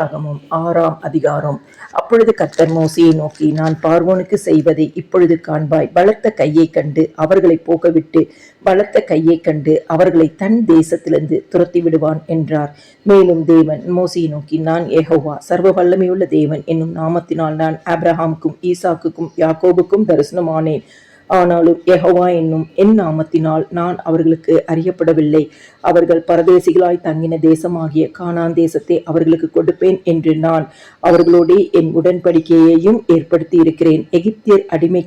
ஆகமம் 6ஆம் அதிகாரம். அப்பொழுது கர்த்தர் மோசேயை நோக்கி, நான் பார்வோனுக்கு செய்வதை இப்பொழுது காண்பாய். பலத்த கையைக் கண்டு அவர்களை போகவிட்டு பலத்த கையைக் கண்டு அவர்களை தன் தேசத்திலிருந்து துரத்தி விடுவான் என்றார். மேலும் தேவன் மோசேயை நோக்கி, நான் யெகோவா சர்வ வல்லமையுள்ள தேவன் என்னும் நாமத்தினால் நான் ஆபிரகாமுக்கும் ஈசாக்குக்கும் யாக்கோபுக்கும் தரிசனமானேன். ஆனாலும் யெகோவா என்னும் என் நாமத்தினால் நான் அவர்களுக்கு அறியப்படவில்லை. அவர்கள் பரதேசிகளாய் தங்கின தேசமாகிய கானான் தேசத்தை அவர்களுக்கு கொடுப்பேன் என்று நான் அவர்களோடே என் உடன்படிக்கையையும் ஏற்படுத்தி இருக்கிறேன். எகிப்தியர் அடிமை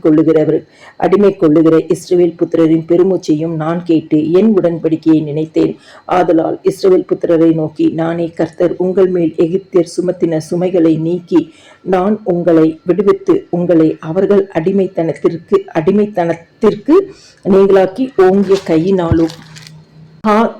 கொள்ளுகிற இஸ்ரவேல் புத்திரரின் பெருமூச்சையும் நான் கேட்டு என் உடன்படிக்கையை நினைத்தேன். ஆதலால் இஸ்ரவேல் புத்திரரை நோக்கி, நானே கர்த்தர். உங்கள் மேல் எகிப்தியர் சுமத்தின சுமைகளை நீக்கி நான் உங்களை விடுவித்து உங்களை அவர்கள் அடிமைத்தனத்திற்கு நீங்களாக்கி ஓங்கிய கையினாலும்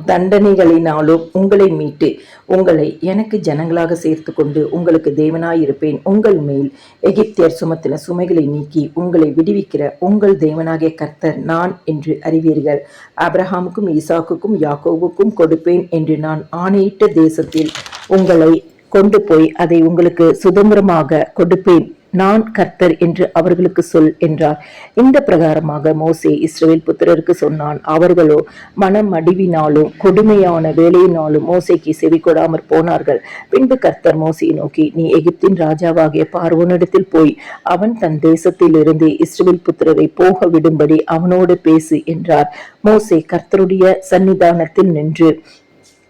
தண்டனைகளினாலும் உங்களை மீட்டு உங்களை எனக்கு ஜனங்களாக சேர்த்து கொண்டு உங்களுக்கு தேவனாயிருப்பேன். உங்கள் மேல் எகிப்தியர் சுமத்தின சுமைகளை நீக்கி உங்களை விடுவிக்கிற உங்கள் தேவனாகிய கர்த்தர் நான் என்று அறிவீர்கள். ஆபிரகாமுக்கும் ஈசாக்குக்கும் யாக்கோபுக்கும் கொடுப்பேன் என்று நான் ஆணையிட்ட தேசத்தில் உங்களை கொண்டு போய் அதை உங்களுக்கு சுதந்திரமாக கொடுப்பேன். நான் கர்த்தர் என்று அவர்களுக்கு சொல் என்றார். இந்த பிரகாரமாக மோசே இஸ்ரவேல் புத்திரருக்கு சொன்னான். அவர்களோ மனமடிவினாலும் கொடுமையான வேலையினாலும் மோசேக்கு செவி கொடாமற் போனார்கள். பின்பு கர்த்தர் மோசேயை நோக்கி, நீ எகிப்தின் ராஜாவாகிய பார்வோனிடத்தில் போய் அவன் தன் தேசத்தில் இருந்து இஸ்ரவேல் புத்திரரை போக விடும்படி அவனோடு பேசு என்றார். மோசே கர்த்தருடைய சன்னிதானத்தில் நின்று,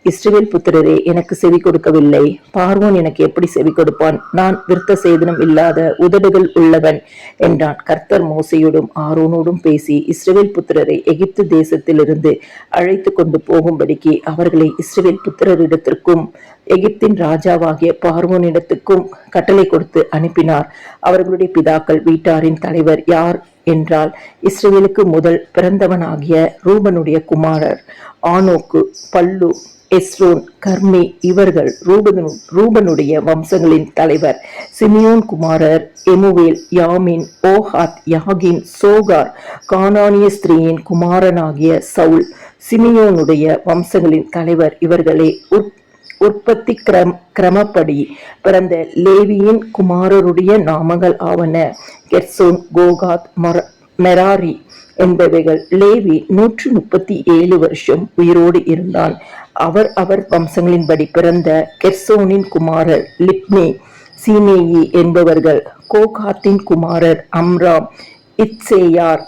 இஸ்ரவேல் புத்திரரே எனக்கு செவி கொடுக்கவில்லை. பார்வோன் எனக்கு எப்படி செவி கொடுப்பான்? நான் விருத்த சேதனம் இல்லாத உதடுகள் உள்ளவன் என்றான். கர்த்தர் மோசையோடும் ஆரோனோடும் பேசி இஸ்ரவேல் புத்திரரை எகிப்து தேசத்திலிருந்து அழைத்து கொண்டு போகும்படிக்கு அவர்களை இஸ்ரவேல் புத்திரரிடத்திற்கும் எகிப்தின் ராஜாவாகிய பார்வோனிடத்துக்கும் கட்டளை கொடுத்து அனுப்பினார். அவர்களுடைய பிதாக்கள் வீட்டாரின் தலைவர் யார் என்றால், இஸ்ரவேலுக்கு முதல் பிறந்தவனாகிய ரூபனுடைய குமாரர் ஆனோக்கு, பல்லு, எஸ்ரோன், கர்மி இவர்கள் ரூபனுடைய வம்சங்களின் தலைவர். சிமியோன் குமாரர் எமுவேல், யாமின், ஓஹாத், யாகின், சோகார் கானானிய ஸ்திரீயின் குமாரனாகிய சவுல். சிமியோனுடைய வம்சங்களின் தலைவர் இவர்களே. உற்பத்தி கிரமப்படி பிறந்த லேவியின் குமாரருடைய நாமங்கள் ஆவன: கெர்சோன், கோகாத், மெராரி என்பவைகள். லேவி 137 வருஷம் உயிரோடு இருந்தான். அவர் வம்சங்களின்படி பிறந்த கெர்சோனின் குமாரர் லிப்னி, சீமேயி என்பவர்கள். கோகாத்தின் குமாரர் அம்ராம், இத்சேயார்,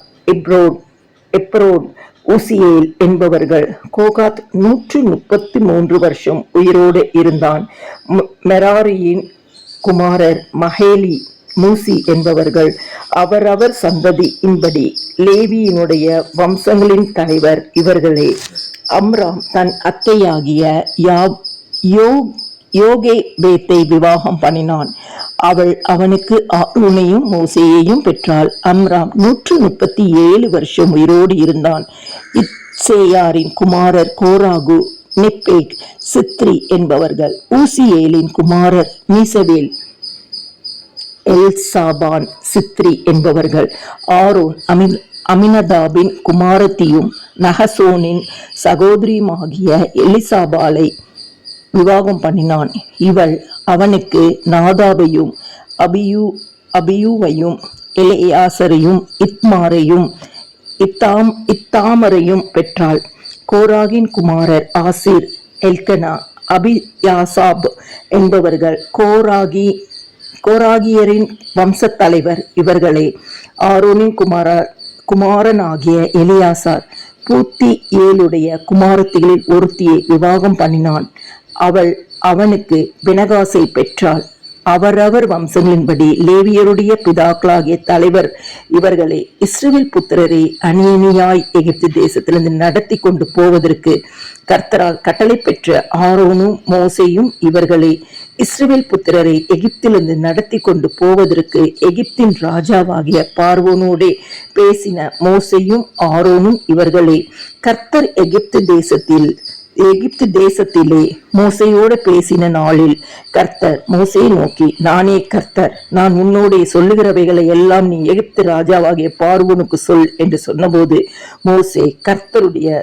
எப்ரோன், ஊசியேல் என்பவர்கள். கோகாத் 133 வருஷம் உயிரோடு இருந்தான். மெராரியின் குமாரர் மகேலி, மூசி என்பவர்கள். அவரவர் சந்ததியின்படி லேவியினுடைய வம்சங்களின் தலைவர் இவர்களே. அம்ராம் தன் அத்தையாகிய யோகேபேத்தை விவாகம் பண்ணினான். அவள் அவனுக்கு ஆரோனையும் மோசேயையும் பெற்றாள். அம்ராம் 137 வருஷம் உயிரோடு இருந்தான். இத்சேயாரின் குமாரர் கோராகு, நெப்பேக், சித்ரி என்பவர்கள். ஊசியேலின் குமாரர் மீசவேல், எல்சாபான், சித்ரி என்பவர்கள். ஆரோன் அமினதாபின் குமாரத்தியும் நகசோனின் சகோதரியுமாகிய எலிசாபாலை விவாகம் பண்ணினான். இவள் அவனுக்கு நாதாபையும் அபியூவையும் எலெயாசரையும் இத்மாரையும் இத்தாமரையும் பெற்றாள். கோராகின் குமாரர் ஆசிர், எல்கனா, அபியாசாப் என்பவர்கள். கோராகியரின் வம்சத்தலைவர் இவர்களே. ஆரோனின் குமாரனாகிய எலியாசார் பூத்தி ஏழுடைய குமாரத்திகளில் ஒருத்தியை விவாகம் பண்ணினான். அவள் அவனுக்கு பினகாசை பெற்றாள். அவரவர் வம்சங்களின்படி லேவியருடைய பிதாக்களாகிய தலைவர் இவர்களே. இஸ்ரவேல் புத்திரரை அணியணியாய் எகிப்து தேசத்திலிருந்து நடத்தி கொண்டு போவதற்கு கர்த்தரால் கட்டளை பெற்ற ஆரோனும் மோசேயும் இவர்களே. இஸ்ரவேல் புத்திரரை எகிப்திலிருந்து நடத்தி கொண்டு போவதற்கு எகிப்தின் ராஜாவாகிய பார்வோனோடே பேசின மோசேயும் ஆரோனும் இவர்களே. கர்த்தர் எகிப்து தேசத்திலே மோசையோடு பேசின நாளில் கர்த்தர் மோசேயை நோக்கி, நானே கர்த்தர். நான் உன்னோடே சொல்லுகிறவைகளை எல்லாம் நீ எகிப்து ராஜாவாகிய பார்வோனுக்கு சொல் என்று சொன்னபோது மோசே கர்த்தருடைய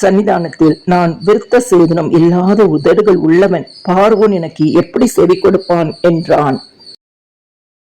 சன்னிதானத்தில் நான் விருத்த சேதனம் இல்லாத உதடுகள் உள்ளவன், பார்வோன் எனக்கு எப்படி செவி கொடுப்பான் என்றான்.